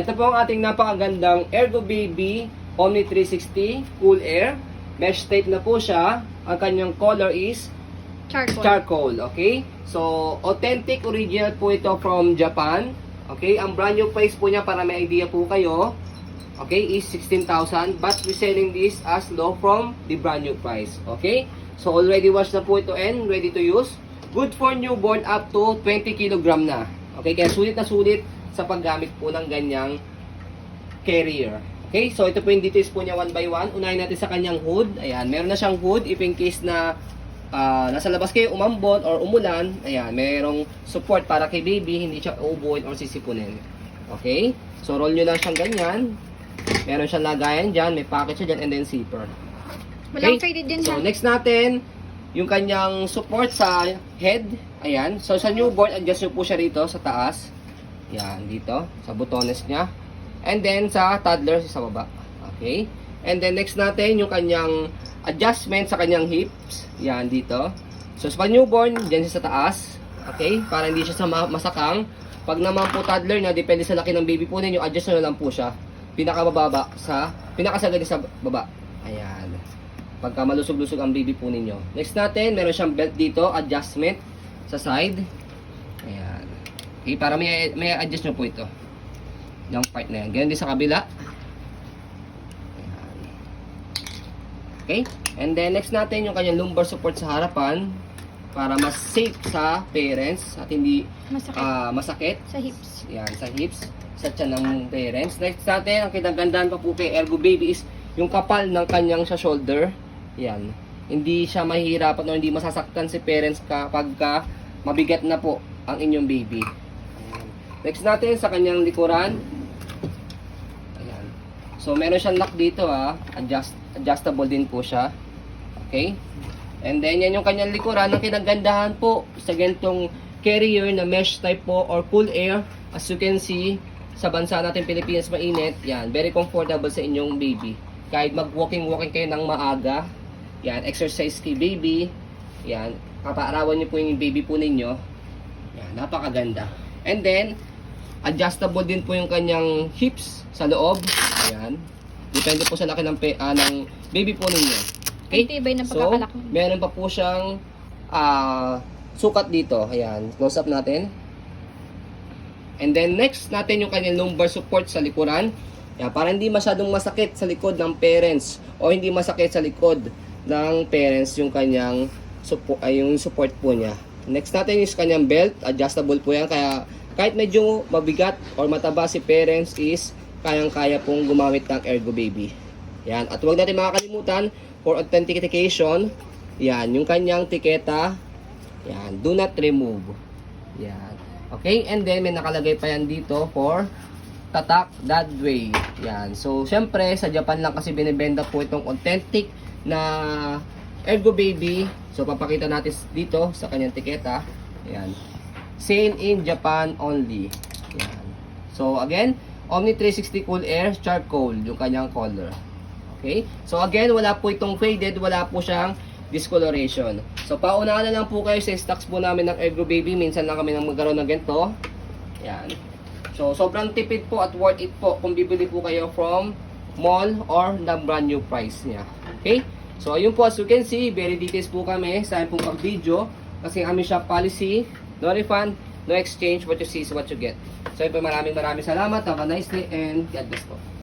Ito po ang ating napakagandang Ergo Baby Omni 360 Cool Air. Mesh tape na po siya. Ang kanyang color is charcoal. Okay? So, authentic original po ito from Japan. Okay? Ang brand new price po niya para may idea po kayo, okay, is 16,000. But we're selling this as low from the brand new price. Okay? So, already washed na po ito and ready to use. Good for newborn up to 20 kg na. Okay? Kaya sulit na sulit sa paggamit po ng ganyang carrier. Okay, so ito po yung details po niya one by one. Unahin natin sa kanyang hood. Ayan, meron na siyang hood if in case na nasa labas kayo, umambon or umulan. Ayan, merong support para kay baby, hindi siya uubuin or sisipunin. Okay, so roll nyo lang siyang ganyan. Meron siyang lagayan dyan, may pocket siya dyan, and then zipper. Walang faded din so ha. next natin, yung kanyang support sa head. Ayan, so sa newborn, adjust nyo po siya rito sa taas. Ayan, dito, sa butones niya. And then sa toddler sa baba. Okay? And then next natin yung kanyang adjustment sa kanyang hips. Yan dito. So sa newborn, diyan siya sa taas. Okay? Para hindi siya masakang. Pag naman po toddler na, depende sa laki ng baby po ninyo, adjust nyo lang po siya. Pinakababa sa pinakasagad sa baba. Ayan. Pagka malusog-lusog ang baby po ninyo. Next natin, meron siyang belt dito, adjustment sa side. Ayan. Okay, para may adjust nyo po ito. Yung part na yan. Ganyan din sa kabila. Ayan. Okay? And then next natin yung kanyang lumbar support sa harapan para mas safe sa parents at hindi masakit. Sa hips. Yan, sa hips. Sa tiyan ng parents. Next natin, ang kinagandaan pa po kay Ergo Baby is yung kapal ng kanyang sa shoulder. Yan. Hindi siya mahihirapan o hindi masasaktan si parents kapag mabigat na po ang inyong baby. Ayan. Next natin sa kanyang likuran. So, meron siyang lock dito adjustable din po siya. Okay? And then, yan yung kanyang likuran. Ang kinagandahan po sa ganitong carrier na mesh type po or cool air. As you can see, sa bansa natin Pilipinas mainit. Yan, very comfortable sa inyong baby. Kahit mag-walking kayo ng maaga. Yan, exercise kay baby. Yan, kapaarawan niyo po yung baby po ninyo. Yan, napakaganda. And then, adjustable din po yung kanyang hips sa loob. Ayan. Depende po sa laki ng baby po ninyo. Okay? Tibay ng So, pagkakalaki. meron pa po siyang sukat dito. Ayan. Close up natin. And then next natin yung kanyang lumbar support sa likuran. Ayan, para hindi masyadong masakit sa likod ng parents o hindi masakit sa likod ng parents yung kanyang support po niya. Next natin is kanyang belt. Adjustable po yan. Kaya kahit medyo mabigat or mataba si parents is kayang-kaya pong gumamit ng Ergo Baby. Yan. At huwag natin makakalimutan for authentication. Yan. Yung kanyang tiketa. Yan. Do not remove. Yan. Okay. And then may nakalagay pa yan dito for tatak that way. Yan. So, syempre, sa Japan lang kasi binibenta po itong authentic na Ergo Baby. So, papakita natin dito sa kanyang tiketa. Yan. Sale in Japan only. Yan. So, again, Omni 360 Cool Air Charcoal, yung kanyang color. Okay? So, again, wala po itong faded, wala po siyang discoloration. So, paunahan na lang po kayo sa stocks po namin ng Ergo Baby. Minsan lang kami nang magkaroon ng ganito. Yan. So, sobrang tipid po at worth it po kung bibili po kayo from mall or the brand new price niya. Okay? So, ayun po, as you can see, very details po kami sa pong pag-video. Kasi kami shop policy, no refund, no exchange, what you see is what you get. So, maraming salamat. Have a nice day and God bless po.